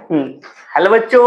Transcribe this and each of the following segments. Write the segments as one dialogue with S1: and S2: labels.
S1: Hello बच्चों।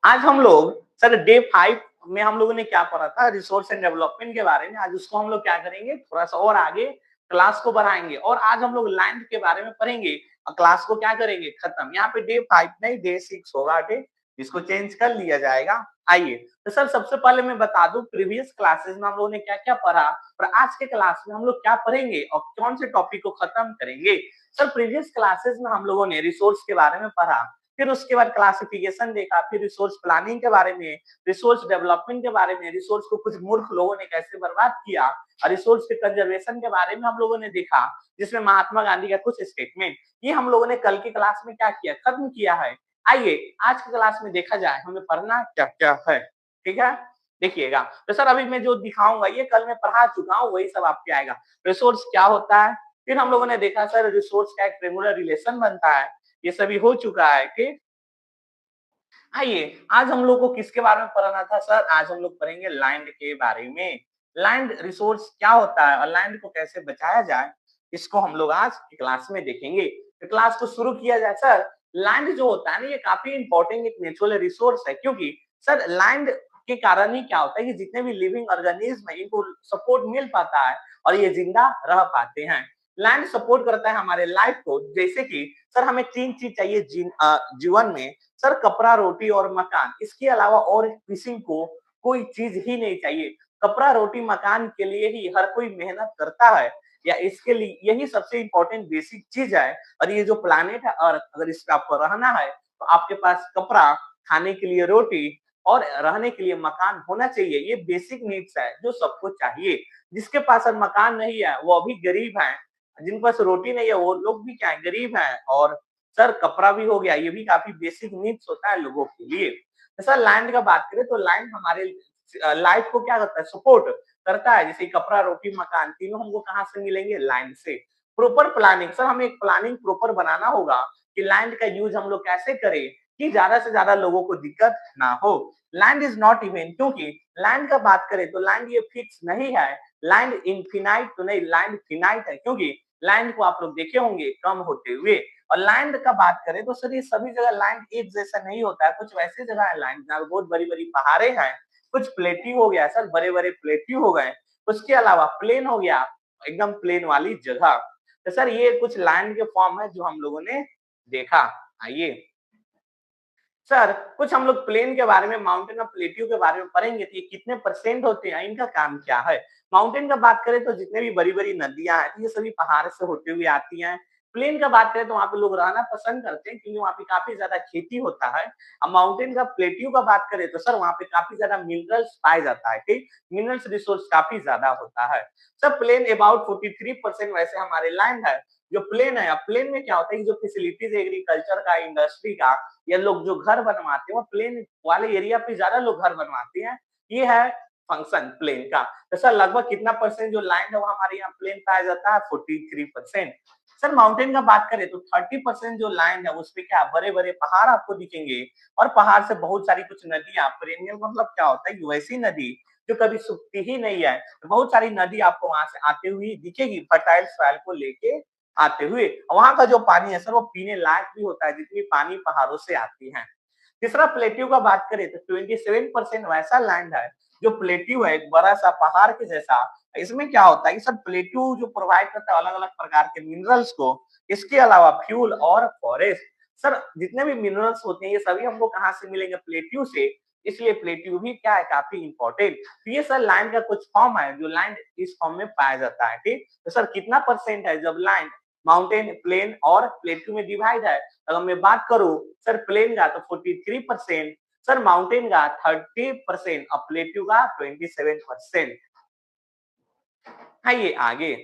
S1: आज हम लोग सर डे 5 में हम लोगों ने क्या पढ़ा था, रिसोर्स एंड डेवलपमेंट के बारे में। आज उसको हम लोग क्या करेंगे, थोड़ा सा और आगे क्लास को बढ़ाएंगे और आज हम लोग लैंड के बारे में पढ़ेंगे और क्लास को क्या करेंगे, खत्म। यहाँ पे डे 5 नहीं डे 6 होगा, डे जिसको चेंज कर लिया जाएगा। आइए तो सर सबसे पहले मैं बता दूं प्रीवियस क्लासेस में हम लोगों ने क्या क्या पढ़ा और आज के क्लास में हम लोग क्या पढ़ेंगे और कौन से टॉपिक को खत्म करेंगे। सर प्रीवियस क्लासेस में हम लोगों ने रिसोर्स के बारे में पढ़ा, फिर उसके बाद क्लासिफिकेशन देखा, फिर रिसोर्स प्लानिंग के बारे में, रिसोर्स डेवलपमेंट के बारे में, रिसोर्स को कुछ मूर्ख लोगों ने कैसे बर्बाद किया और रिसोर्स के कंजर्वेशन के बारे में हम लोगों ने देखा, जिसमें महात्मा गांधी का कुछ स्टेटमेंट, ये हम लोगों ने कल की क्लास में क्या किया, खत्म किया है। आइए आज की क्लास में देखा जाए हमें पढ़ना क्या क्या है। ठीक है, देखिएगा। तो सर अभी मैं जो दिखाऊंगा ये कल मैं पढ़ा चुका हूँ, वही सब आपके आएगा। रिसोर्स क्या होता है, फिर हम लोगों ने देखा सर रिसोर्स का एक रेगुलर रिलेशन बनता है, ये सभी हो चुका है। ठीक, आइए आज हम लोग को किसके बारे में पढ़ना था सर, आज हम लोग पढ़ेंगे लैंड के बारे में। लैंड रिसोर्स क्या होता है और लैंड को कैसे बचाया जाए, इसको हम लोग आज की क्लास में देखेंगे। तो क्लास को शुरू किया जाए। सर लैंड जो होता है ना, ये काफी इंपॉर्टेंट एक नेचुरल रिसोर्स है, क्योंकि सर लैंड के कारण ही क्या होता है कि जितने भी लिविंग ऑर्गेनिज्म है इनको सपोर्ट मिल पाता है और ये जिंदा रह पाते हैं। लैंड सपोर्ट करता है हमारे लाइफ को, जैसे कि सर हमें 3 चीज चाहिए जीवन में। सर कपड़ा, रोटी और मकान, इसके अलावा और किसी को कोई चीज ही नहीं चाहिए। कपड़ा, रोटी, मकान के लिए ही हर कोई मेहनत करता है, या इसके लिए यही सबसे इंपॉर्टेंट बेसिक चीज है। और ये जो प्लानेट है अर्थ, अगर इस पे आपको रहना है तो आपके पास कपड़ा, खाने के लिए रोटी और रहने के लिए मकान होना चाहिए। ये बेसिक नीड्स है जो सबको चाहिए। जिसके पास मकान नहीं है वो अभी गरीब है, जिनके पास रोटी नहीं है वो लोग भी क्या है, गरीब है। और सर कपड़ा भी हो गया, ये भी काफी बेसिक नीड्स होता है लोगों के लिए। तो सर लैंड का बात करें तो लैंड हमारे लाइफ को क्या करता है, सपोर्ट करता है। जैसे कपड़ा, रोटी, मकान तीनों हमको कहाँ से मिलेंगे, लैंड से। प्रॉपर प्लानिंग, सर हमें एक प्लानिंग प्रॉपर बनाना होगा कि लैंड का यूज हम लोग कैसे करें कि ज्यादा से ज्यादा लोगों को दिक्कत ना हो। लैंड इज नॉट इवन, क्योंकि लैंड का बात करें तो लैंड ये फिक्स नहीं है। लैंड इनफिनाइट तो नहीं, लैंड फिनाइट है, क्योंकि लैंड को आप लोग देखे होंगे कम होते हुए। और लैंड का बात करें तो सर ये सभी जगह लैंड एक जैसा नहीं होता है। कुछ वैसे जगह है लैंड जहाँ बहुत बड़ी बड़ी पहाड़े हैं, कुछ प्लेट्यू हो गया सर, बड़े बड़े प्लेट्यू हो गए। उसके अलावा प्लेन हो गया, एकदम प्लेन वाली जगह। तो सर ये कुछ लैंड के फॉर्म है जो हम लोगों ने देखा। आइए सर कुछ हम लोग प्लेन के बारे में, माउंटेन और प्लेट्यू के बारे में पढ़ेंगे। तो ये कितने परसेंट होते हैं, इनका काम क्या है। माउंटेन का बात करें तो जितने भी बड़ी बड़ी नदियां हैं ये सभी पहाड़ से होते हुए आती हैं। प्लेन का बात करें तो वहां पे लोग रहना पसंद करते हैं क्योंकि वहां पे काफी ज्यादा खेती होता है। अब माउंटेन का, प्लेट्यू का बात करें तो सर वहां पे काफी ज्यादा मिनरल्स पाया जाता है। ठीक, मिनरल्स रिसोर्स काफी ज्यादा होता है। सर प्लेन अबाउट 43% वैसे हमारे लैंड है जो प्लेन है। अब प्लेन में क्या होता है कि जो फैसिलिटीज एग्रीकल्चर का, इंडस्ट्री का, या लोग जो घर बनवाते हैं वो प्लेन वाले एरिया पे ज्यादा लोग घर बनवाते हैं। ये है फंक्शन प्लेन का। तो सर लगभग कितना परसेंट जो लैंड है वो हमारे यहाँ प्लेन पाया जाता है, 43%। सर माउंटेन का बात करें तो 30% जो लैंड है उसपे क्या बड़े बड़े पहाड़ आपको दिखेंगे और पहाड़ से बहुत सारी कुछ नदियां, पेरेनियल मतलब क्या होता है वैसी नदी जो कभी सूखती ही नहीं है। बहुत सारी नदी आपको वहां से आते हुए दिखेगी, फर्टाइल सॉइल को लेके आते हुए। वहां का जो पानी है सर वो पीने लायक भी होता है, जितनी पानी पहाड़ों से आती है। तीसरा प्लेट्यू का बात करें तो 27% वैसा लैंड है जो प्लेट्यू है, एक बड़ा सा पहाड़ के जैसा। इसमें क्या होता है कि सर प्लेट्यू जो प्रोवाइड करता है अलग अलग प्रकार के मिनरल्स को, इसके अलावा फ्यूल और फॉरेस्ट। सर जितने भी मिनरल्स होते हैं ये सभी हमको कहाँ से मिलेंगे, प्लेट्यू से। इसलिए प्लेट्यू भी क्या है, काफी इंपॉर्टेंट। तो ये सर लैंड का कुछ फॉर्म है जो लैंड इस फॉर्म में पाया जाता है। ठीक, तो सर कितना परसेंट है जब लैंड माउंटेन, प्लेन और प्लेट्यू में डिवाइड है। अगर मैं बात करूं सर प्लेन का तो 43%, सर माउंटेन का 30% और प्लेट्यू का 27%। आइए आगे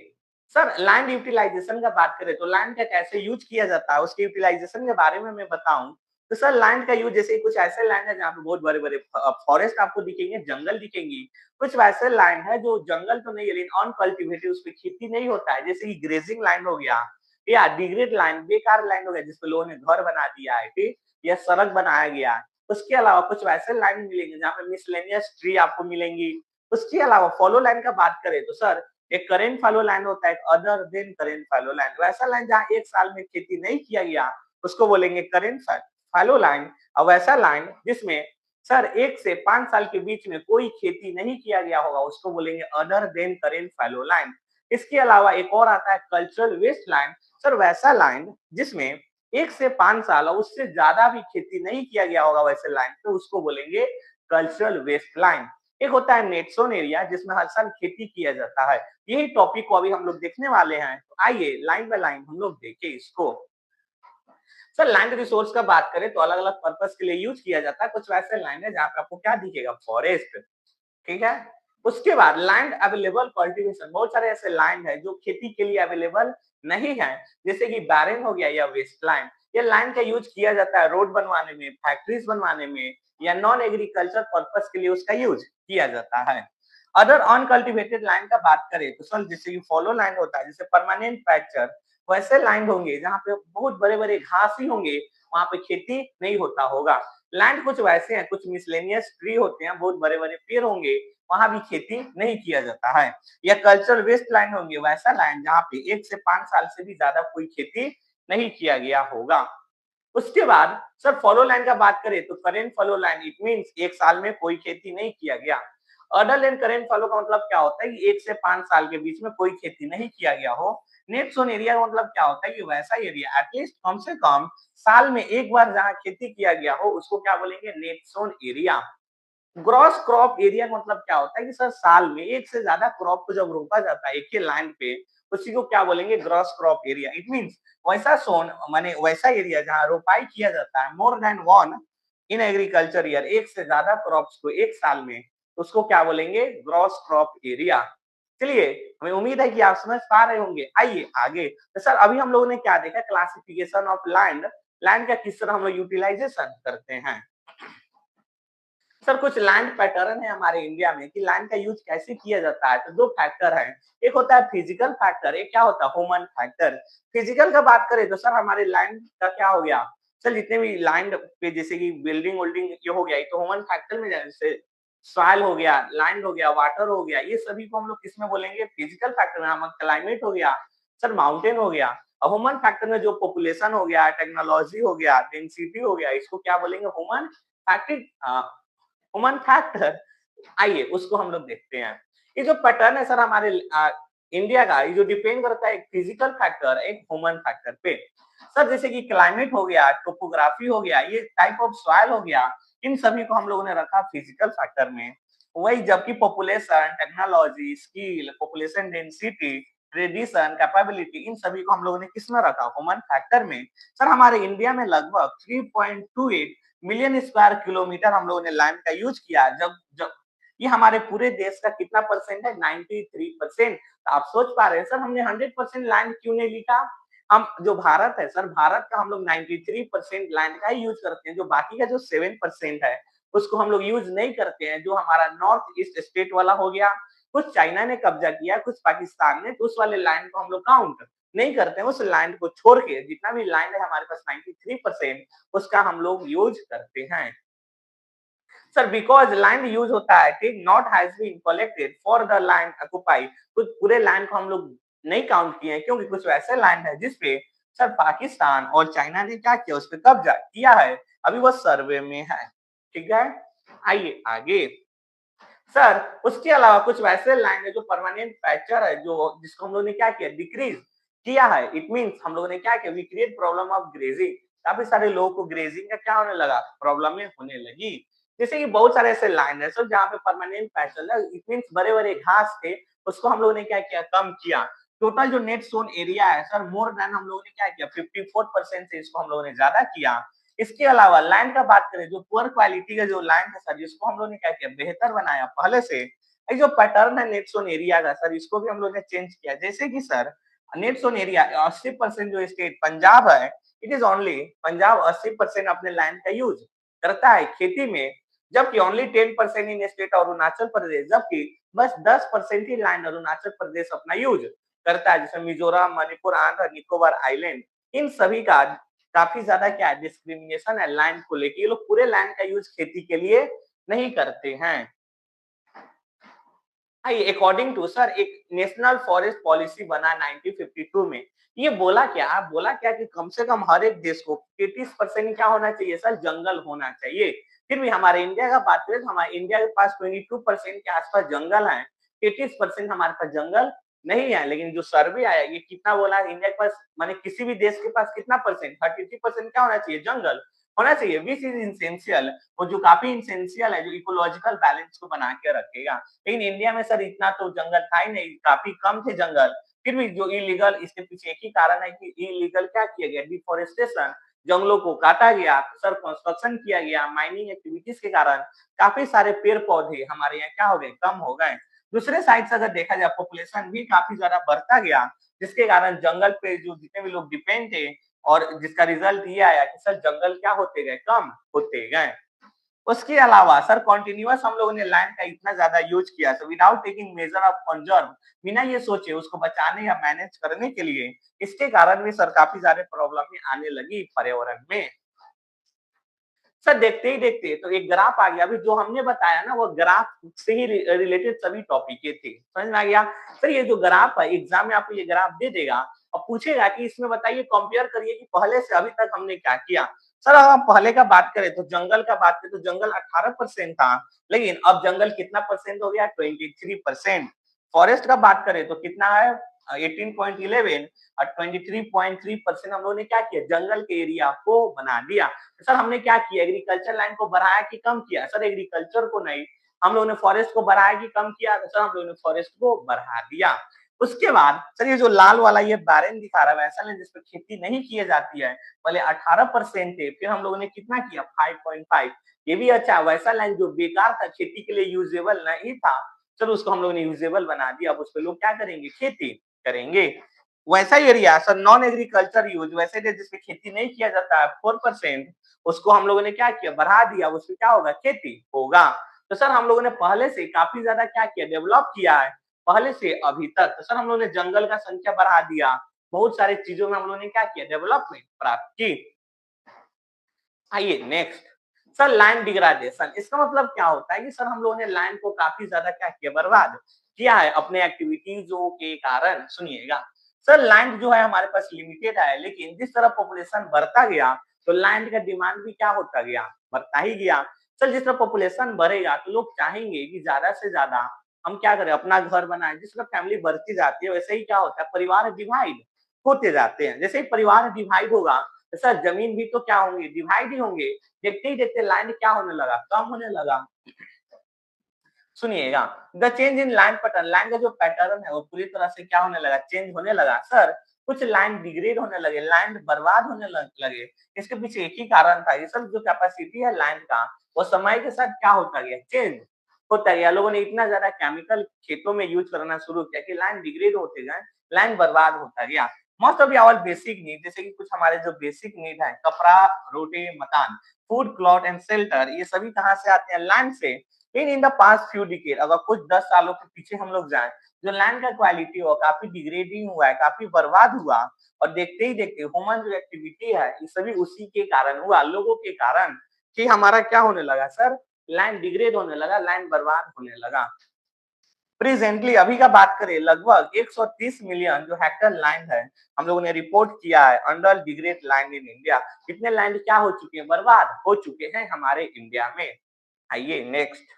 S1: सर लैंड यूटिलाइजेशन का बात करें तो लैंड का कैसे यूज किया जाता है उसके यूटिलाइजेशन के बारे में मैं बताऊं। तो सर लैंड का यूज, जैसे कुछ ऐसे लैंड है जहाँ पे बहुत बड़े बड़े फॉरेस्ट आपको दिखेंगे, जंगल दिखेंगी। कुछ वैसे लैंड है जो जंगल तो नहीं है लेकिन अनकल्टिवेटेड, उस पर खेती नहीं होता है, जैसे कि ग्रेजिंग लैंड हो गया या डिग्रेड लैंड, बेकार लैंड हो गया जिसपे लोगों ने घर बना दिया है, ठीक, या सड़क बनाया गया है। उसके अलावा कुछ वैसे लैंड मिलेंगे जहाँ पे मिसलेनियस ट्री आपको मिलेंगी। उसके अलावा फॉलो लैंड का बात करें तो सर एक करेंट फॉलो लैंड होता है, other than current fallow land. वैसा लैंड जहाँ एक साल में खेती नहीं किया गया उसको बोलेंगे करेंट फैलो लैंड और वैसा लैंड जिसमें सर 1 से 5 साल के बीच में कोई खेती नहीं किया गया होगा, उसको बोलेंगे other than current fallow land. इसके अलावा एक और आता है कल्चरल वेस्ट लैंड। सर वैसा लैंड जिसमें 1 से 5 साल और उससे ज्यादा भी खेती नहीं किया गया होगा वैसे लैंड पे, उसको बोलेंगे कल्चरल वेस्ट लैंड। एक होता है नेट ज़ोन एरिया जिसमें हर साल खेती किया जाता है। यही टॉपिक को अभी हम लोग देखने वाले हैं। तो आइए लाइन बाय लाइन हम लोग देखें इसको। सर लैंड रिसोर्स का बात करें तो अलग-अलग पर्पस के लिए यूज किया जाता है। कुछ वैसे लैंड है जहाँ पे आपको क्या दिखेगा, फॉरेस्ट, ठीक है। उसके बाद लैंड अवेलेबल कल्टीवेशन, बहुत सारे ऐसे लैंड है जो खेती के लिए अवेलेबल नहीं है, जैसे कि बैरन हो गया या वेस्ट लैंड। ये लैंड का यूज किया जाता है रोड बनवाने में, फैक्ट्रीज बनवाने में या नॉन एग्रीकल्चर पर्पस के लिए उसका यूज किया जाता है। अदर अनकल्टिवेटेड लैंड का बात करें तो सर जैसे कि फॉलो लैंड होता है, जैसे परमानेंट पैक्चर, वैसे लैंड होंगे जहाँ पे बहुत बड़े-बड़े घास ही होंगे, वहाँ पे खेती नहीं होता होगा। लैंड कुछ वैसे हैं, कुछ मिसलेनियस ट्री होते हैं, बहुत बड़े-बड़े पेड़ होंगे, वहाँ भी खेती नहीं किया जाता है। या कल्चरल वेस्ट लैंड होंगे, वैसा लैंड जहाँ पे 1 से 5 साल से भी ज्यादा कोई खेती नहीं किया गया होगा। उसके बाद सर फॉलो लैंड का बात करें तो current fallow land, it means 1 साल में कोई खेती नहीं किया गया। अडल एंड करेंट फॉलो का मतलब क्या होता है कि 1 से 5 साल के बीच में कोई खेती नहीं किया गया हो। नेट ज़ोन एरिया का मतलब क्या होता है कि वैसा एरिया एटलीस्ट कम से कम साल में 1 बार जहाँ खेती किया गया हो, उसको क्या बोलेंगे, net zone area. Gross crop area का मतलब क्या होता है कि सर साल में एक से ज्यादा क्रॉप को जब रोपा जाता है एक ही लैंड पे, उसी को क्या बोलेंगे, gross crop area. It means वैसा सोन माने वैसा एरिया जहाँ रोपाई किया जाता है more than one in agriculture year, एक से ज्यादा क्रॉप्स को एक साल में, उसको क्या बोलेंगे, ग्रॉस क्रॉप एरिया। चलिए, हमें उम्मीद है कि आप समझ पा रहे होंगे। आइए आगे। तो सर अभी हम लोगों ने क्या देखा, क्लासिफिकेशन ऑफ लैंड, लैंड का किस तरह हम लोग यूटिलाइजेशन करते हैं। सर कुछ लैंड पैटर्न है हमारे इंडिया में कि लैंड का यूज कैसे किया जाता है। तो दो फैक्टर है, एक होता है फिजिकल फैक्टर, एक क्या होता है, ह्यूमन फैक्टर। फिजिकल का बात करें तो सर हमारे लैंड का क्या हो गया, सर जितने भी लैंड पे जैसे कि बिल्डिंग वोल्डिंग ये हो गया, ये तो ह्यूमन फैक्टर में जाए, जैसे सॉइल हो गया, लैंड हो गया, वाटर हो गया, ये सभी को हम लोग किस में बोलेंगे, फिजिकल फैक्टर में। हम क्लाइमेट हो गया, सर माउंटेन हो गया। और ह्यूमन फैक्टर में जो पॉपुलेशन हो गया, टेक्नोलॉजी हो गया, डेंसिटी हो गया, इसको क्या बोलेंगे, ह्यूमन फैक्टर, ह्यूमन फैक्टर। आइए उसको हम लोग देखते हैं। ये जो पैटर्न है सर हमारे इंडिया का, ये जो डिपेंड करता है एक फिजिकल फैक्टर एक ह्यूमन फैक्टर पे। सर जैसे कि क्लाइमेट हो गया, टोपोग्राफी हो गया, ये टाइप ऑफ सॉइल हो गया, इन सभी को हम लोगों ने रखा फिजिकल फैक्टर में। वही जबकि population, technology, skill, population density, tradition, capability, इन सभी को हम लोगों ने किस में रखा, ह्यूमन फैक्टर में। सर हमारे इंडिया में लगभग 3.28 मिलियन स्क्वायर किलोमीटर हम लोगों ने लैंड का यूज किया। जब जब ये हमारे पूरे देश का कितना परसेंट है, 93%। तो आप सोच पा रहे हैं सर हमने 100% लैंड क्यों नहीं लिखा। हम जो भारत है सर, भारत का हम लोग 93% लैंड का ही यूज करते हैं, जो बाकी का जो 7% है उसको हम लोग यूज नहीं करते हैं। जो हमारा नॉर्थ ईस्ट स्टेट वाला हो गया, कुछ चाइना ने कब्जा किया, कुछ पाकिस्तान ने, तो उस वाले लैंड को हम लोग काउंट नहीं करते हैं। उस लैंड को छोड़ के जितना भी लैंड है हमारे पास 93%, उसका हम लोग यूज करते हैं। सर बिकॉज लैंड यूज होता है, ठीक, not has been collected for the land occupy, कुछ पूरे लैंड को हम लोग नहीं काउंट किए हैं, क्योंकि कुछ वैसे लैंड है जिसपे सर पाकिस्तान और चाइना ने क्या किया, उस पर कब्जा किया है, अभी वो सर्वे में है। ठीक है, आइए आगे। सर उसके अलावा कुछ वैसे लैंड है जो परमानेंट पैचर है, जो जिसको हम लोगों ने क्या किया, डिक्रीज किया है। इट मींस हम लोगों ने क्या किया, we create problem of grazing, काफी सारे लोगों को ग्रेजिंग का क्या होने लगा, प्रॉब्लम होने लगी। जैसे कि बहुत सारे ऐसे लैंड है सर जहाँ पे परमानेंट पैचर है, इट मींस बड़े बड़े घास थे, उसको हम लोगों ने क्या किया, कम किया। टोटल जो नेट सोन एरिया है सर, मोर देन हम लोगों ने क्या किया, 54% से इसको हम लोगों ने ज्यादा किया। इसके अलावा लैंड का बात करें, जो पुअर क्वालिटी का जो लैंड है सर, जिसको हम लोगों ने क्या किया, बेहतर बनाया पहले से। ये जो पैटर्न है नेट जोन एरिया का सर, इसको भी हम लोगों ने चेंज किया। जैसे कि सर नेट जोन एरिया 80% जो स्टेट पंजाब है, इट इज ओनली पंजाब 80% अपने लैंड का यूज करता है खेती में, जबकि ओनली 10% इन स्टेट अरुणाचल प्रदेश, जबकि बस 10% ही लैंड अरुणाचल प्रदेश अपना यूज करता है। जैसे मिजोरम, मणिपुर, आंध्र, निकोबार आइलैंड, इन सभी का काफी ज्यादा क्या है, डिस्क्रिमिनेशन है लैंड को लेके। ये लोग पूरे लैंड का यूज खेती के लिए नहीं करते हैं। अकॉर्डिंग टू सर एक नेशनल फॉरेस्ट पॉलिसी बना 1952 में। ये बोला क्या कि कम से कम हर एक देश को 33% क्या होना चाहिए सर, जंगल होना चाहिए। फिर भी हमारे इंडिया का बात करें तो हमारे इंडिया के पास 22% के आसपास जंगल है, 33% हमारे पास जंगल नहीं है। लेकिन जो सर्वे आया ये कितना बोला, इंडिया के पास माने किसी भी देश के पास कितना परसेंट, 33% क्या होना चाहिए, जंगल होना चाहिए, विच इज इंसेंशियल, और जो काफी इंसेंशियल है, जो इकोलॉजिकल बैलेंस को बना के रखेगा। लेकिन इंडिया में सर इतना तो जंगल था ही नहीं, काफी कम थे जंगल। फिर भी जो इलीगल, इसके पीछे एक ही कारण है कि इलीगल क्या किया गया, डिफोरेस्टेशन, जंगलों को काटा गया, सर कंस्ट्रक्शन किया गया, माइनिंग एक्टिविटीज के कारण काफी सारे पेड़ पौधे हमारे यहाँ क्या हो गए, कम हो गए। दूसरे साइड से अगर देखा जाए पॉपुलेशन भी काफी ज्यादा बढ़ता गया, जिसके कारण जंगल पे जो जितने भी लोग डिपेंड थे, और जिसका रिजल्ट ये आया कि सर जंगल क्या होते गए, कम होते गए। उसके अलावा सर कंटिन्यूअस हम लोगों ने लैंड का इतना ज्यादा यूज किया, so without taking measure of conserve, बिना ये सोचे उसको बचाने या मैनेज करने के लिए, इसके कारण भी सर काफी सारे प्रॉब्लम आने लगी पर्यावरण में। सर देखते ही देखते तो एक ग्राफ आ गया, अभी जो हमने बताया ना वो ग्राफ से ही रिलेटेड सभी टॉपिक के थे, समझ में आ गया। सर ये जो ग्राफ है, एग्जाम में आपको ये ग्राफ दे देगा और पूछेगा कि इसमें बताइए, कंपेयर करिए कि पहले से अभी तक हमने क्या किया। सर अगर हम पहले का बात करें तो जंगल का बात करें तो जंगल 18% था, लेकिन अब जंगल कितना परसेंट हो गया, 23%। फॉरेस्ट का बात करें तो कितना है, 18.11, और 23.3% हम लोगों ने क्या किया, जंगल के एरिया को बना दिया। सर हमने क्या किया, एग्रीकल्चर लैंड को बढ़ाया कि कम किया, सर एग्रीकल्चर को नहीं, हम लोगों ने फॉरेस्ट को बढ़ाया कि कम किया, तो सर हम लोगों ने फॉरेस्ट को बढ़ा दिया। उसके बाद सर ये जो लाल वाला ये बैरन दिखा रहा है, वैसा नहीं जिसपे खेती नहीं की जाती है, पहले 18% थे, फिर हम लोगों ने कितना किया, 5.5। ये भी अच्छा, वैसा लैंड जो बेकार था, खेती के लिए यूजेबल नहीं था, सर उसको हम लोगों ने यूजेबल बना दिया, अब उस पर लोग क्या करेंगे, खेती करेंगे। वैसा area sir non agriculture use, वैसे जिसपे खेती नहीं किया जाता है 4%, उसको हम लोगों ने क्या किया, बढ़ा दिया, उसमें क्या होगा, खेती होगा। तो सर हम लोगों ने पहले से काफी ज्यादा क्या किया, डेवलप किया है पहले से अभी तक। तो सर हम लोगों ने जंगल का संख्या बढ़ा दिया, बहुत सारे चीजों में हम लोगों ने क्या किया, डेवलपमेंट प्राप्त की। आइए नेक्स्ट, सर लैंड डिग्राडेशन, इसका मतलब क्या होता है कि सर हम लोगों ने लैंड को काफी ज्यादा क्या किया, बर्बाद किया है अपने एक्टिविटीजों के कारण। सुनिएगा सर, लैंड जो है हमारे पास लिमिटेड है, लेकिन जिस तरह पॉपुलेशन बढ़ता गया तो लैंड का डिमांड भी क्या होता गया, बढ़ता ही गया। सर जिस तरह पॉपुलेशन बढ़ेगा तो लोग चाहेंगे कि ज्यादा से ज्यादा हम क्या करें, अपना घर बनाए। जिस तरह फैमिली बढ़ती जाती है वैसे ही क्या होता है, परिवार डिवाइड होते जाते हैं। जैसे ही परिवार डिवाइड होगा तो सर जमीन भी तो क्या होंगे, डिवाइड ही होंगे। देखते ही देखते लैंड क्या होने लगा, कम होने लगा। सुनिएगा, the change in land pattern, land का जो पैटर्न है वो पूरी तरह से क्या होने लगा, चेंज होने लगा। सर कुछ लैंड डिग्रेड होने लगे, लैंड बर्बाद होने लगे। इसके पीछे एक ही कारण था, ये सब जो कैपेसिटी है लैंड का, वो समय के साथ क्या होता गया, चेंज होता गया। लोगों ने इतना ज्यादा केमिकल खेतों में यूज करना शुरू किया कि लैंड डिग्रेड होते गए, लैंड बर्बाद होता गया। Most of our basic need, जैसे कि कुछ हमारे जो बेसिक नीड है, कपड़ा, रोटी, मकान, फूड, क्लॉथ एंड शेल्टर, ये सभी कहाँ से आते हैं, लैंड से। In the past few decade, अगर कुछ 10 सालों के पीछे हम लोग जाएं, जो लैंड का क्वालिटी हो काफी डिग्रेडिंग हुआ है, काफी बर्बाद हुआ। और देखते ही देखते ह्यूमन जो एक्टिविटी है ये सभी उसी के कारण हुआ, लोगों के कारण, कि हमारा क्या होने लगा सर, लैंड डिग्रेड होने लगा, लैंड बर्बाद होने लगा। प्रेजेंटली अभी का बात करें, लगभग 130 मिलियन जो हेक्टर लैंड है, हम लोगों ने रिपोर्ट किया है under degrade land in India. कितने लैंड क्या हो चुके हैं, बर्बाद हो चुके हैं हमारे इंडिया में। आइए next,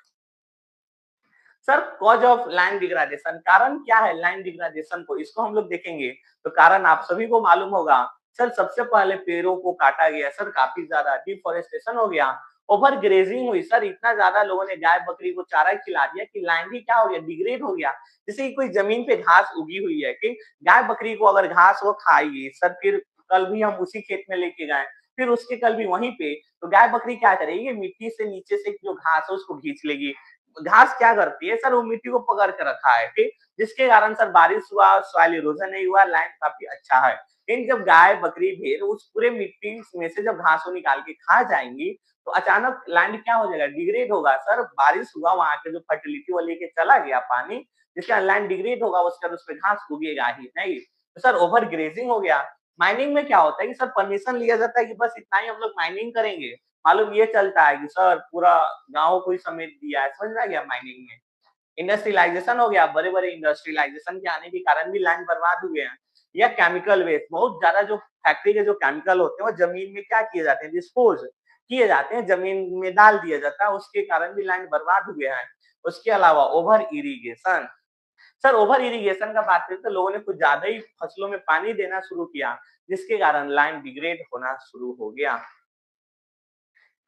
S1: sir cause of land degradation, कारण क्या है लैंड डिग्रेडेशन को, इसको हम लोग देखेंगे। तो कारण आप सभी को मालूम होगा, सर सबसे पहले पेड़ों को काटा गया, सर काफी ज्यादा डिफोरेस्टेशन हो गया, ओवर ग्रेजिंग हुई, सर इतना ज्यादा लोगों ने गाय बकरी को चारा खिला दिया कि लैंड ही क्या हो गया, डिग्रेड हो गया। जैसे कि कोई जमीन पे घास उगी हुई है कि गाय बकरी को अगर घास वो खाएगी, सर फिर कल भी हम उसी खेत में लेके गए, फिर उसके कल भी वहीं पे, तो गाय बकरी क्या करेगी, मिट्टी से नीचे से जो घास है उसको खींच लेगी। घास क्या करती है सर, वो मिट्टी को पकड़ के रखा है, ठीक, जिसके कारण सर बारिश हुआ, सॉइल इरोजन नहीं हुआ, लैंड काफी अच्छा है। लेकिन जब गाय बकरी भेड़ उस पूरे मिट्टी में से जब घास को निकाल के खा जाएंगी, तो अचानक लैंड क्या हो जाएगा, डिग्रेड होगा। सर बारिश हुआ, वहां के जो फर्टिलिटी वो लेके चला गया पानी, जिसका लैंड डिग्रेड होगा, उसके बाद उस पर घास उगेगा ही नहीं। तो सर ओवर ग्रेजिंग हो गया। माइनिंग में क्या होता है कि सर परमिशन लिया जाता है कि बस इतना ही हम लोग माइनिंग करेंगे, मालूम ये चलता है कि सर पूरा गांव को ही समेट दिया है, समझ में आ गया माइनिंग में। इंडस्ट्रियलाइजेशन हो गया, बड़े बड़े इंडस्ट्रियलाइजेशन के आने के कारण भी लैंड बर्बाद हुए हैं। या केमिकल वेस्ट, बहुत ज्यादा जो फैक्ट्री के जो केमिकल होते हैं वो जमीन में क्या किए जाते हैं, डिस्पोज किए जाते हैं, जमीन में डाल दिया जाता है, उसके कारण भी लैंड बर्बाद हुए हैं। उसके अलावा over irrigation, sir over irrigation का बात करें तो लोगों ने कुछ ज्यादा ही फसलों में पानी देना शुरू किया, जिसके कारण लैंड डिग्रेड होना शुरू हो गया।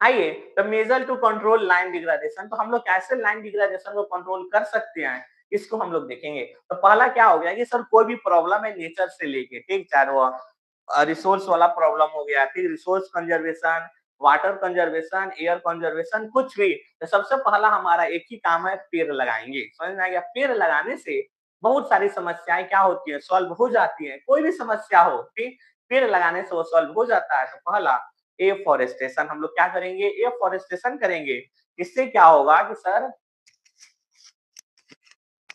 S1: आइए, the major to control line degradation, तो हम लोग कैसे लाइन डिग्रेडेशन को कंट्रोल कर सकते हैं, इसको हम लोग देखेंगे। तो पहला क्या हो गया कि सर कोई भी प्रॉब्लम है नेचर से लेके, ठीक, चाहे वो रिसोर्स वाला प्रॉब्लम हो गया, फिर resource conservation, water conservation, air conservation, कुछ भी, तो सबसे पहला हमारा एक ही काम है, पेड़ लगाएंगे। समझ में आ गया? पेड़ लगाने से बहुत सारी समस्याएं क्या होती है, सॉल्व हो जाती है। कोई भी समस्या हो, ठीक, पेड़ लगाने से वो सॉल्व हो जाता है। तो पहला एफॉरेस्टेशन, हम लोग क्या करेंगे, एफॉरेस्टेशन करेंगे। इससे क्या होगा कि सर,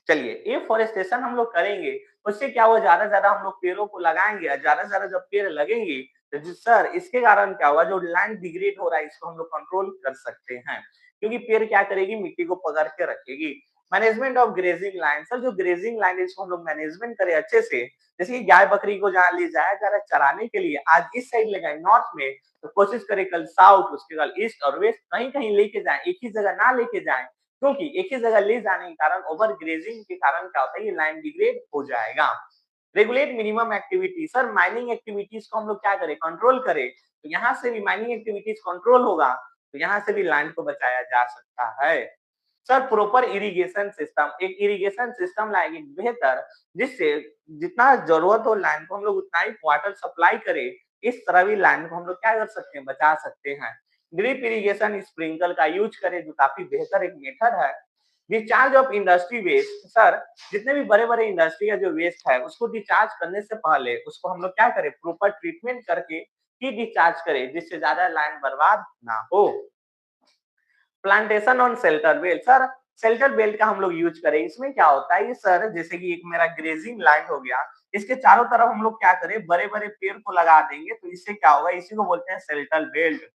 S1: चलिए एफॉरेस्टेशन हम लोग करेंगे, उससे क्या हुआ, ज्यादा से ज्यादा हम लोग पेड़ों को लगाएंगे, ज्यादा से ज्यादा जब पेड़ लगेंगे तो सर इसके कारण क्या होगा, जो लैंड डिग्रेड हो रहा है इसको हम लोग कंट्रोल कर सकते हैं। क्योंकि पेड़ क्या करेगी, मिट्टी को पकड़ के रखेगी। Management of grazing land, sir जो ग्रेजिंग लैंड है इसको हम लोग मैनेजमेंट करें अच्छे से। जैसे कि गाय बकरी को जहाँ ले जाया जा रहा है चराने के लिए, आज इस साइड ले गए नॉर्थ में, तो कोशिश करें कल साउथ, उसके बाद ईस्ट और वेस्ट, कहीं कहीं लेके जाए, एक ही जगह ना लेके जाए। क्योंकि एक ही जगह ले जाने के कारण, ओवर ग्रेजिंग के कारण क्या होता है, ये लैंड डिग्रेड हो जाएगा। Regulate minimum activity, sir mining activities को हम लोग क्या करें, कंट्रोल करें। तो यहाँ से भी माइनिंग एक्टिविटीज कंट्रोल होगा, तो यहाँ से भी लैंड को बचाया जा सकता है। सर प्रॉपर इरिगेशन सिस्टम, एक इरिगेशन सिस्टम लाएंगे बेहतर, जिससे जितना जरूरत हो लैंड को हम लोग उतना ही वाटर सप्लाई करें। इस तरह भी लैंड को हम लोग क्या कर सकते हैं, बचा सकते हैं। ड्रिप इरिगेशन स्प्रिंकल का यूज करें, जो काफी बेहतर एक मेथड है। Discharge of industry waste, sir जितने भी बड़े बड़े इंडस्ट्री का जो वेस्ट है उसको डिस्चार्ज करने से पहले उसको हम लोग क्या करें, प्रॉपर ट्रीटमेंट करके ही डिस्चार्ज करें, जिससे ज्यादा लैंड बर्बाद ना हो। Plantation on shelter belt, sir shelter belt का हम लोग यूज करें, इसमें क्या होता है, ये सर जैसे कि एक मेरा ग्रेजिंग लैंड हो गया, इसके चारों तरफ हम लोग क्या करें, बड़े बड़े पेड़ को लगा देंगे, तो इससे क्या होगा, इसी को बोलते हैं शेल्टर बेल्ट।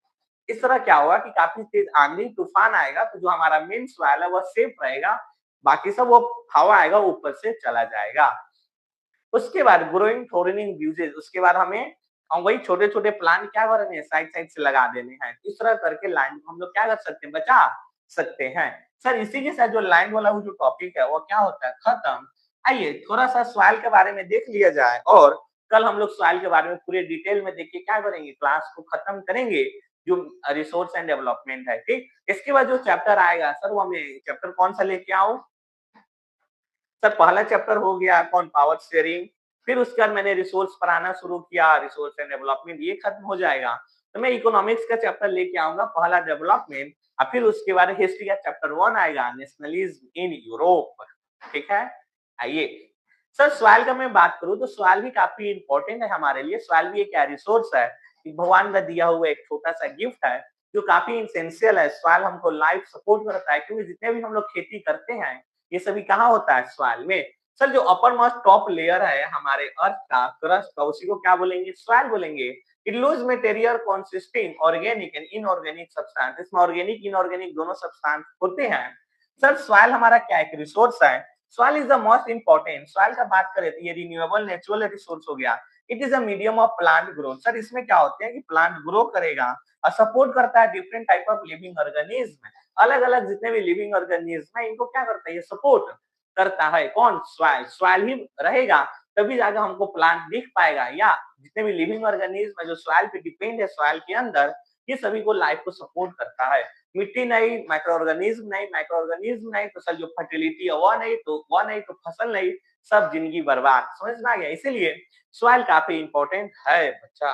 S1: इस तरह क्या होगा कि काफी तेज आंधी तूफान आएगा तो जो हमारा मेन सॉइल है वह सेफ रहेगा, बाकी सब वो हवा आएगा ऊपर से चला जाएगा। उसके बाद ग्रोइंग थोरनिंग यूजेज, उसके बाद हमें वही छोटे छोटे प्लांट क्या करने हैं, साइड साइड से लगा देने हैं। इस तरह करके लैंड को हम लोग क्या कर सकते हैं, बचा सकते हैं। सर इसी के साथ जो लैंड वाला वो जो टॉपिक है वो क्या होता है, खत्म। आइए थोड़ा सा सॉइल के बारे में देख लिया जाए, और कल हम लोग सॉइल के बारे में पूरे डिटेल में देख के क्या करेंगे, क्लास को खत्म करेंगे। जो रिसोर्स एंड डेवलपमेंट है, ठीक, इसके बाद जो चैप्टर आएगा सर, वो हमें चैप्टर कौन सा लेके आओ, सर पहला चैप्टर हो गया कौन, पावर शेयरिंग। फिर उसके बाद मैंने रिसोर्स पढ़ाना शुरू किया, रिसोर्स एंड डेवलपमेंट, ये खत्म हो जाएगा। तो मैं इकोनॉमिक्स का चैप्टर लेके आऊंगा, पहला डेवलपमेंट, और फिर उसके बाद हिस्ट्री का चैप्टर 1 आएगा, नेशनलिज्म इन यूरोप। ठीक है। आइए सर सॉइल का मैं बात करूं तो सॉइल भी काफी इंपॉर्टेंट है हमारे लिए। सॉइल भी एक क्या रिसोर्स है, भगवान का दिया हुआ एक छोटा सा गिफ्ट है, जो काफी इसेंशियल है। सॉइल हमको लाइफ सपोर्ट करता है, क्योंकि जितने भी हम लोग खेती करते हैं ये सभी कहाँ होता है, सॉइल में। सर जो अपर मोस्ट टॉप लेयर है हमारे अर्थ का, क्रस्ट का, उसी को क्या बोलेंगे, सॉइल बोलेंगे। It loose material consisting organic and inorganic substance, इसमें ऑर्गेनिक इनऑर्गेनिक दोनों सब्सटेंस होते हैं। सर सॉइल हमारा क्या एक रिसोर्स है, soil is the most important. Soil का बात करें तो ये रिन्यूएबल नेचुरल रिसोर्स हो गया। It is a medium of plant growth, sir इसमें क्या होते हैं कि प्लांट ग्रो करेगा और सपोर्ट करता है different type of living organism. अलग अलग जितने भी लिविंग ऑर्गेनिज्म है इनको क्या करता है, ये सपोर्ट करता है। कौन, सॉइल। सॉइल ही रहेगा तभी जाकर हमको प्लांट दिख पाएगा, या जितने भी लिविंग ऑर्गेनिज्म है जो सॉइल पे डिपेंड है, सॉइल के अंदर, ये सभी को लाइफ को सपोर्ट करता है। मिट्टी नहीं, माइक्रो ऑर्गेनिज्म नहीं, माइक्रो ऑर्गेनिज्म नहीं तो सर जो फर्टिलिटी है वह नहीं तो फसल नहीं, सब जिंदगी बर्बाद। समझ में आ गया? इसीलिए सॉइल काफी इंपॉर्टेंट है बच्चा।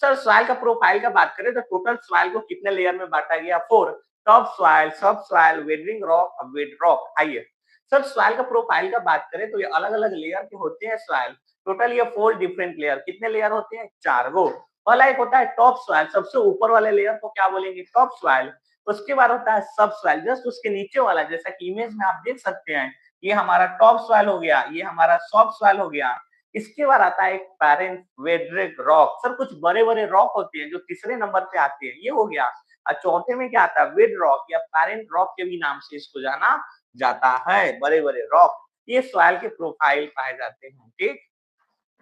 S1: सर सॉइल का प्रोफाइल का बात करें तो टोटल सॉइल को कितने लेयर में बांटा गया, 4। Top soil, sub soil, weathering rock, wet rock. आइए सर सॉइल का प्रोफाइल का बात करें तो ये अलग अलग लेयर के होते हैं सॉइल। टोटल ये 4 डिफरेंट लेयर। कितने लेयर होते हैं, 4 गो। पहला एक होता है टॉप सॉइल, सबसे ऊपर वाले लेयर को क्या बोलेंगे, टॉप सॉइल। उसके बाद होता है सब सॉइल, जस्ट उसके नीचे वाला, जैसा कि इमेज में आप देख सकते हैं, ये हमारा टॉप सॉइल हो गया, ये हमारा सब सॉइल हो गया। इसके बाद आता है पेरेंट वेड्रिक रॉक। सर कुछ बड़े बड़े रॉक होते हैं जो तीसरे नंबर पे आते हैं, ये हो गया। और चौथे में क्या आता है, वेड रॉक या पेरेंट रॉक के भी नाम से इसको जाना जाता है, बड़े बड़े रॉक। ये सॉइल के प्रोफाइल पाए जाते हैं, ठीक।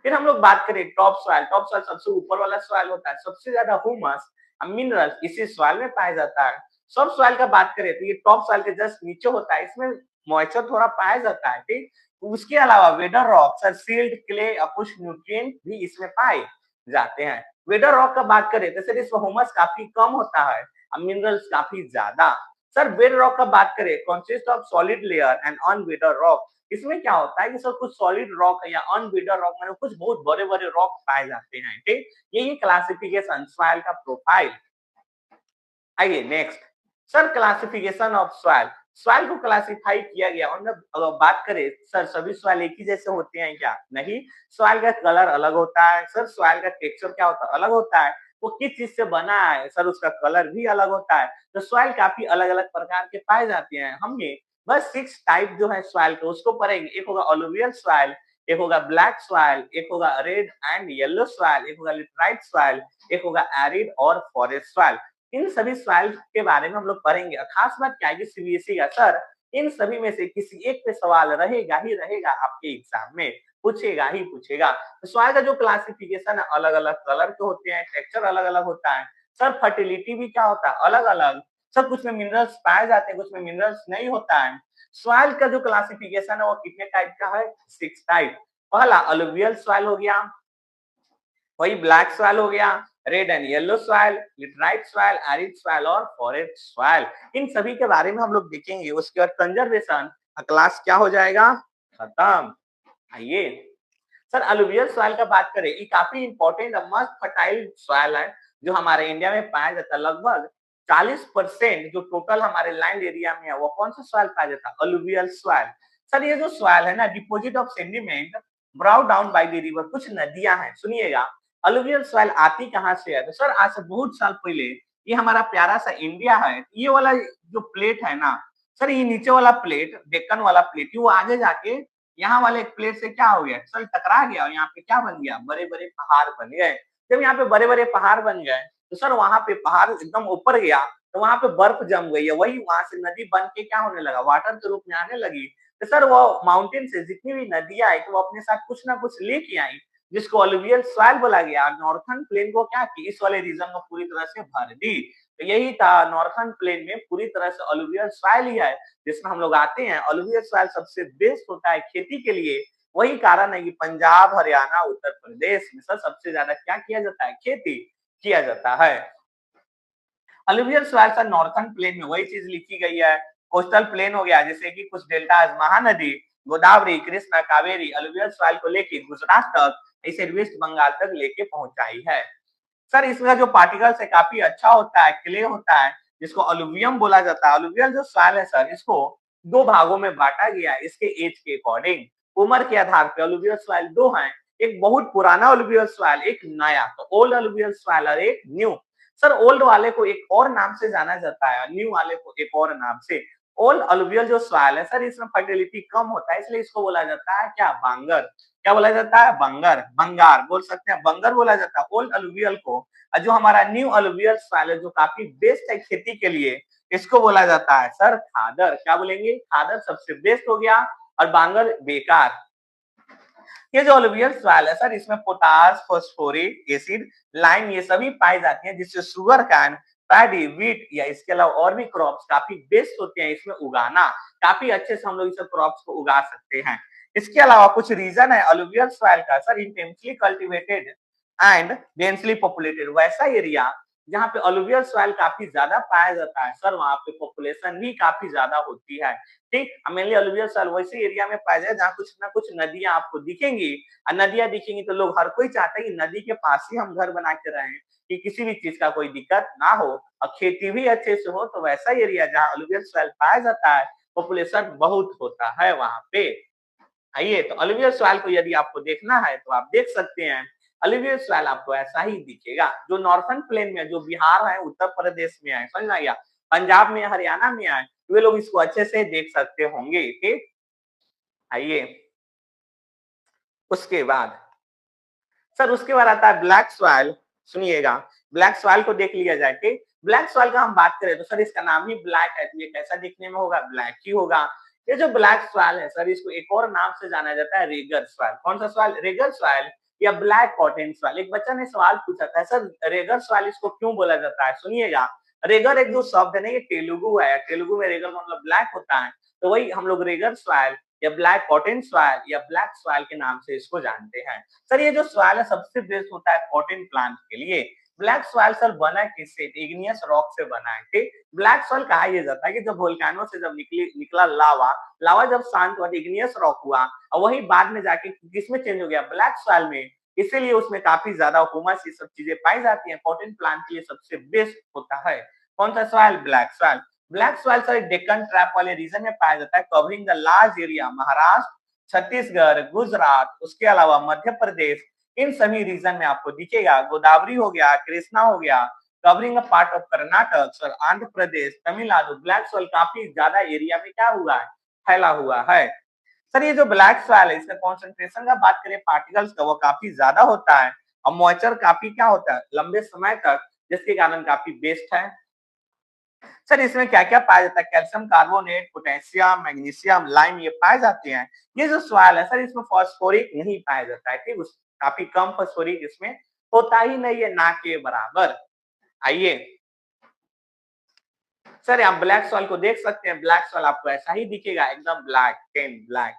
S1: फिर हम लोग बात करें टॉप सॉइल। टॉप सॉइल सबसे ऊपर वाला सॉइल होता है, सबसे ज्यादा ह्यूमस मिनरल्स इसी सॉइल में पाया जाता है। सब सॉइल का बात करें तो ये टॉप सॉइल के जस्ट नीचे होता है, इसमें मॉइस्चर थोड़ा पाया जाता है, ठीक। उसके अलावा weather rock, sir sealed clay और कुछ न्यूट्रिएंट भी इसमें पाए जाते हैं। वेदर रॉक का बात करें तो सर इसमें ह्यूमस काफी कम होता है और मिनरल्स काफी ज्यादा। सर बेड रॉक का बात करें, consist of solid layer and unweathered rock. इसमें क्या होता है कि सर कुछ सॉलिड रॉक है या अनवेदर रॉक में कुछ बहुत बड़े बड़े रॉक पाए जाते हैं, ठीक। यही क्लासिफिकेशन सॉइल का प्रोफाइल। आइए next, sir classification of soil. Soil को क्लासिफाई किया गया और अगर बात करें सर सभी सॉइल एक ही जैसे होते हैं क्या, नहीं। सॉइल का कलर अलग होता है, सर सॉइल का टेक्सचर क्या होता है, अलग होता है। वो किस चीज से बना है सर, उसका कलर भी अलग होता है। तो सॉइल काफी अलग अलग प्रकार के पाए जाते हैं। हमने बस 6 टाइप जो है सॉइल के उसको पढ़ेंगे। एक होगा अलुवियल सॉइल, एक होगा ब्लैक सॉइल, एक होगा रेड एंड येलो सॉइल, एक होगा लिटराइट सॉइल, एक होगा एरिड और फॉरेस्ट सॉइल। इन सभी सवाल के बारे में हम लोग पढ़ेंगे। खास बात क्या है कि सीबीएसई का सर इन सभी में से किसी एक पे सवाल रहेगा ही रहेगा, आपके एग्जाम में पूछेगा ही पूछेगा। तो सवाल का जो क्लासिफिकेशन है अलग अलग कलर के होते हैं, टेक्सचर अलग अलग होता है। सर फर्टिलिटी भी क्या होता है, अलग अलग। सर कुछ में मिनरल्स पाए जाते हैं, कुछ में मिनरल्स नहीं होता है। सॉइल का जो क्लासिफिकेशन है वो कितने टाइप का है, 6 टाइप। पहला अलुवियल सॉइल हो गया, वही ब्लैक सॉइल हो गया, red and yellow soil, laterite soil, arid soil और फॉरेस्ट सॉइल। इन सभी के बारे में हम लोग देखेंगे। उसके बाद कंजर्वेशन क्लास क्या हो जाएगा, खत्म। आइए सर अलुवियल सॉइल का बात करें, ये काफी इंपॉर्टेंट मस्त फर्टाइल सॉइल है जो हमारे इंडिया में पाया जाता है। लगभग 40% जो टोटल हमारे लैंड एरिया में है वो कौन सा सॉइल पाया जाता है, अलुवियल सॉइल। सर ये जो सॉइल है ना, deposit of sediment brought down by the river, कुछ नदियां हैं, सुनिएगा। अलुवियल सॉइल आती कहां से है, तो सर आज से बहुत साल पहले ये हमारा प्यारा सा इंडिया है, ये वाला जो प्लेट है ना सर, ये नीचे वाला प्लेट, डेक्कन वाला प्लेट, वो आगे जाके यहाँ वाले एक प्लेट से क्या हो गया, सल टकरा गया और यहाँ पे क्या बन गया, बड़े बड़े पहाड़ बन गए। जब यहाँ पे बड़े बड़े पहाड़ बन गए तो सर वहां पे पहाड़ एकदम ऊपर गया तो वहां पे बर्फ जम गई है, वही वहां से नदी बन के क्या होने लगा, वाटर के रूप में आने लगी। तो सर वो माउंटेन से जितनी भी नदियां आई तो वो अपने साथ कुछ ना कुछ लेके आई, जिसको अलुवियल सॉइल बोला गया। नॉर्थन प्लेन को क्या की, इस वाले रीजन को पूरी तरह से भर दी। तो यही था, नॉर्थन प्लेन में पूरी तरह से अलुवियल सॉइल ही है जिसमें हम लोग आते हैं। अलुवियल सॉइल सबसे बेस्ट होता है खेती के लिए। वही कारण है कि पंजाब, हरियाणा, उत्तर प्रदेश में सबसे ज्यादा क्या किया जाता है, खेती किया जाता है। Alluvial soil sir northern plain में वही चीज लिखी गई है। कोस्टल प्लेन हो गया, जैसे कि कुछ delta Mahanadi, Godavari, Krishna, Kaveri alluvial soil को लेके गुजरात तक, इसे वेस्ट बंगाल तक लेके पहुंचाई है। सर इसका जो पार्टिकल्स है काफी अच्छा होता है, क्ले होता है, जिसको अलुवियम बोला जाता है। अलुवियल जो सॉइल है सर, इसको 2 भागों में बांटा गया है इसके एज के अकॉर्डिंग, उम्र के आधार पर। अलुवियल सॉइल 2 हैं, एक बहुत पुराना अलुवियल सॉइल, एक नया, तो ओल्ड अलुवियल सॉइल और एक न्यू। सर ओल्ड वाले को एक और नाम से जाना जाता है, न्यू वाले को एक और नाम से। ओल्ड अलुवियल जो सॉइल है सर, इसमें फर्टिलिटी कम होता है, इसलिए इसको बोला जाता है क्या, बांगर। क्या बोला जाता है, बंगर, बंगार बोल सकते हैं, बंगर बोला जाता है ओल्ड अलुवियल को। और जो हमारा न्यू अलुवियल सॉइल है जो काफी बेस्ट है खेती के लिए, इसको बोला जाता है सर खादर। क्या बोलेंगे, खादर सबसे बेस्ट हो गया और बांगर बेकार। ये जो अलुवियल सॉइल है सर, इसमें पोटास, फॉस्फोरिक एसिड, लाइम ये सभी पाई जाती हैं, जिससे शुगर कैन, पैडी, व्हीट या इसके अलावा और भी क्रॉप्स काफी बेस्ट होते हैं इसमें उगाना। काफी अच्छे से हम लोग इस क्रॉप्स को उगा सकते हैं। इसके अलावा कुछ रीजन है अलुवियल सॉइल का sir, intensely cultivated and densely populated, वैसा एरिया जहाँ पे अलुवियल सॉइल काफी ज्यादा पाया जाता है सर, वहां पे पॉपुलेशन भी काफी ज्यादा होती है, ठीक। मेनली अलुवियल सॉइल वैसे एरिया में पाया जाए जहाँ कुछ ना कुछ नदियां आपको दिखेंगी, और नदियां दिखेंगी तो लोग हर कोई चाहता है कि नदी के पास ही हम घर बना के रहें, कि किसी भी चीज का कोई दिक्कत ना हो और खेती भी अच्छे से हो। तो वैसा एरिया जहाँ अलुवियल सॉइल पाया जाता है, पॉपुलेशन बहुत होता है वहां पे। आइए तो अलुवियल सॉइल को यदि आपको देखना है तो आप देख सकते हैं। अलुवियल सॉइल आपको ऐसा ही दिखेगा, जो नॉर्थन प्लेन में, जो बिहार है, उत्तर प्रदेश में है, समझ में आ गया, पंजाब में, हरियाणा में है, वे लोग इसको अच्छे से देख सकते होंगे, ठीक। आइए उसके बाद सर उसके बाद आता है ब्लैक सॉइल। सुनिएगा, ब्लैक सॉइल को देख लिया जाए, ठीक। ब्लैक सॉइल का हम बात करें तो सर इसका नाम ही ब्लैक है, तो ये कैसा दिखने में होगा, ब्लैक ही होगा। ये जो ब्लैक सॉइल है सर, इसको एक और नाम से जाना जाता है, रेगर सॉइल। कौन सा सॉइल, रेगर सॉइल या ब्लैक कॉटन सॉइल। एक बच्चा ने सवाल पूछा था सर रेगर सॉइल इसको क्यों बोला जाता है। सुनिएगा, रेगर एक जो शब्द है ना, ये तेलुगु है, तेलुगु में रेगर मतलब ब्लैक होता है, तो वही हम लोग रेगर सॉइल या ब्लैक कॉटन सॉइल या ब्लैक सॉइल के नाम से इसको जानते हैं। सर ये जो सॉइल है सबसे बेस्ट होता है कॉटन प्लांट के लिए। ब्लैक सॉइल सर बना किससे, इग्नियस रॉक से बना है, ठीक। ब्लैक सॉइल कहा यह जाता है कि जब वोल्केनो से जब निकला लावा, लावा जब शांत हुआ, इग्नियस रॉक हुआ और वही बाद में जाके किसमें चेंज हो गया, ब्लैक सॉइल में। इसीलिए उसमें काफी ज्यादा हुमस ये सब चीजें पाई जाती है, कॉटन प्लांट के लिए सबसे बेस्ट होता है। कौन सा soil, black soil. Black soil sir Deccan trap वाले रीजन में पाया जाता है, covering the large area, Maharashtra, Chhattisgarh, Gujarat, उसके अलावा मध्य प्रदेश, इन सभी रीजन में आपको दिखेगा। गोदावरी हो गया, कृष्णा हो गया, covering a part of Karnataka sir, Andhra Pradesh, Tamil Nadu. Black soil काफी ज्यादा एरिया में क्या हुआ है, फैला हुआ है। सर ये जो ब्लैक सॉइल है इसका कॉन्सेंट्रेशन का बात करें पार्टिकल्स का, वो काफी ज्यादा होता है और मॉइस्चर काफी क्या होता है, लंबे समय तक, जिसके कारण काफी बेस्ट है। सर इसमें क्या क्या पाया जाता है, calcium carbonate, potassium, magnesium, lime, ये पाए जाते हैं। ये जो सॉइल है सर इसमें फॉस्फोरिक नहीं पाया जाता है, ठीक, काफी कम फॉस्फोरिक इसमें होता ही नहीं है, ना के बराबर। आइए सर आप ब्लैक सॉइल को देख सकते हैं, ब्लैक सॉइल आपको ऐसा ही दिखेगा, एकदम ब्लैक, टेन ब्लैक,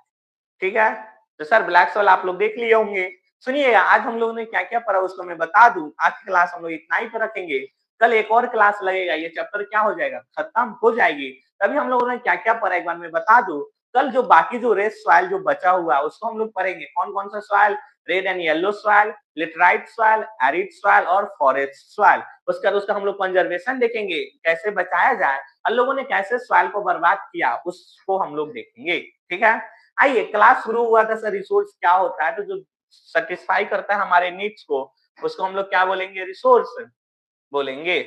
S1: ठीक है। तो सर ब्लैक सॉइल आप लोग देख लिए होंगे। सुनिएगा आज हम लोगों ने क्या क्या पढ़ा उसको मैं बता दूं। आज की क्लास हम लोग इतना ही पर रखेंगे, कल एक और क्लास लगेगा, ये चैप्टर क्या हो जाएगा, खत्म हो जाएगी। तभी हम लोगों ने क्या क्या पढ़ा एक बार मैं बता दूं। कल जो बाकी जो रेड सॉइल जो बचा हुआ है उसको हम लोग पढ़ेंगे, कौन कौन सा soil, red and yellow soil, laterite soil, arid soil और फॉरेस्ट सॉइल। उसका उसका हम लोग कंजर्वेशन देखेंगे, कैसे बचाया जाए, और लोगों ने कैसे सॉइल को बर्बाद किया उसको हम लोग देखेंगे, ठीक है। आइए क्लास शुरू हुआ था सर, रिसोर्स क्या होता है, तो जो सेटिस्फाई करता है हमारे नीड्स को उसको हम लोग क्या बोलेंगे, रिसोर्स बोलेंगे,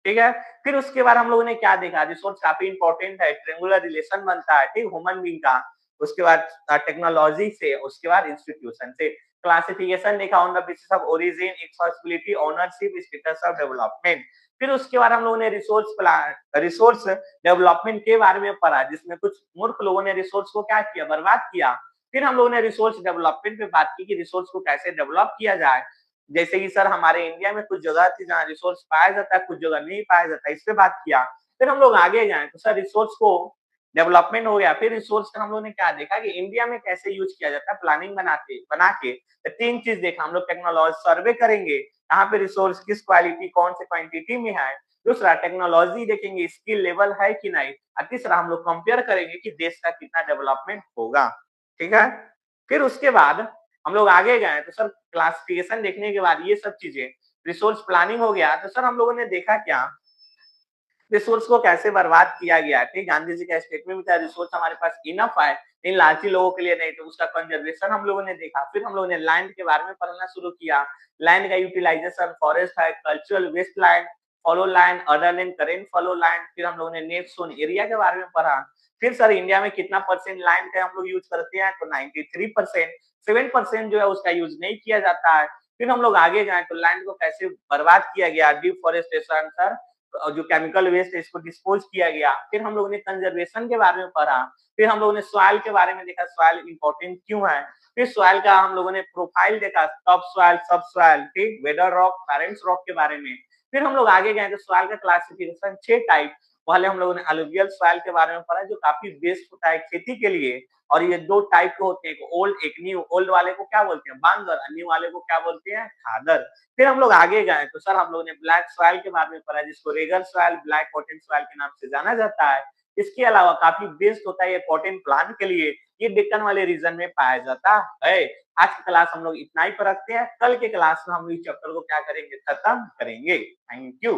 S1: ठीक है। फिर उसके बाद हम लोगों ने क्या देखा, रिसोर्स काफी इंपॉर्टेंट है, ट्रेंगुलर रिलेशन बनता है, ठीक, ह्यूमन बीइंग का। उसके बाद टेक्नोलॉजी से, उसके बाद इंस्टीट्यूशन से। क्लासिफिकेशन देखा on the basis of origin, accessibility, ownership, status of development. फिर उसके बाद हम लोगों ने रिसोर्स डेवलपमेंट के बारे में पढ़ा, जिसमें कुछ मूर्ख लोगों ने रिसोर्स को क्या किया, बर्बाद किया। फिर हम लोगों ने रिसोर्स डेवलपमेंट पे बात की कि रिसोर्स को कैसे डेवलप किया जाए। जैसे कि सर हमारे इंडिया में कुछ जगह थी जहाँ रिसोर्स पाया जाता है, कुछ जगह नहीं पाया जाता, इस पे बात किया। फिर हम लोग आगे गए तो सर रिसोर्स को डेवलपमेंट हो गया, फिर रिसोर्स का हम लोग ने क्या देखा कि इंडिया में कैसे यूज किया जाता है, प्लानिंग बना के। तो तीन चीज देखा हम लोग, टेक्नोलॉजी सर्वे करेंगे, यहाँ पे रिसोर्स किस क्वालिटी कौन से क्वांटिटी में है। दूसरा टेक्नोलॉजी देखेंगे, स्किल लेवल है कि नहीं। और तीसरा हम लोग कंपेयर करेंगे कि देश का कितना डेवलपमेंट होगा, ठीक है। फिर उसके बाद हम लोग आगे गए तो सर क्लासिफिकेशन देखने के बाद ये सब चीजें, रिसोर्स प्लानिंग हो गया, तो सर हम लोगों ने देखा क्या, रिसोर्स को कैसे बर्बाद किया गया, ठीक। गांधी जी का स्टेटमेंट भी था, रिसोर्स हमारे पास इनफ है, इन लालची लोगों के लिए नहीं, तो उसका कंजर्वेशन हम लोगों ने देखा। फिर हम लोगों ने लैंड के बारे में पढ़ना शुरू किया, लैंड का यूटिलाइजेशन, फॉरेस्ट है, cultural waste land, fallow land, other land, current fallow land. फिर हम लोगों ने नेट जोन एरिया के बारे में पढ़ा। फिर सर इंडिया में कितना परसेंट लैंड का हम लोग यूज करते हैं, तो 93%, 7% जो है उसका यूज नहीं किया जाता है। फिर हम लोग आगे जाए तो लैंड को कैसे बर्बाद किया गया, डिफॉरेस्टेशन सर, जो केमिकल वेस्ट है इसको डिस्पोज किया गया। फिर हम लोगों ने कंजर्वेशन के बारे में पढ़ा। फिर हम लोगों ने सॉइल के बारे में देखा, सॉइल इंपॉर्टेंट क्यों है। फिर सॉइल का हम लोगों ने प्रोफाइल देखा, टॉप सॉइल, सब सॉइल, ठीक, वेदर रॉक, पेरेंट्स रॉक के बारे में। फिर हम लोग आगे गए तो सॉइल का क्लासिफिकेशन 6 टाइप। पहले हम लोगों ने अलुवियल सॉइल के बारे में पढ़ा, जो काफी बेस्ट होता है खेती के लिए। और ये 2 टाइप के होते हैं, एक ओल्ड एक न्यू। ओल्ड वाले को क्या बोलते हैं, बांगर, और न्यू वाले को क्या बोलते हैं, खादर। फिर हम लोग आगे गए तो सर हम लोगों ने ब्लैक सॉइल के बारे में पढ़ा, जिसको Regar soil, black cotton soil के नाम से जाना जाता है। इसके अलावा काफी बेस्ट होता है ये कॉटन प्लांट के लिए, ये डेक्कन वाले रीजन में पाया जाता है। आज की क्लास हम लोग इतना ही पर रखते हैं, कल के क्लास में हम इस चैप्टर को क्या करेंगे, खत्म करेंगे। Thank you.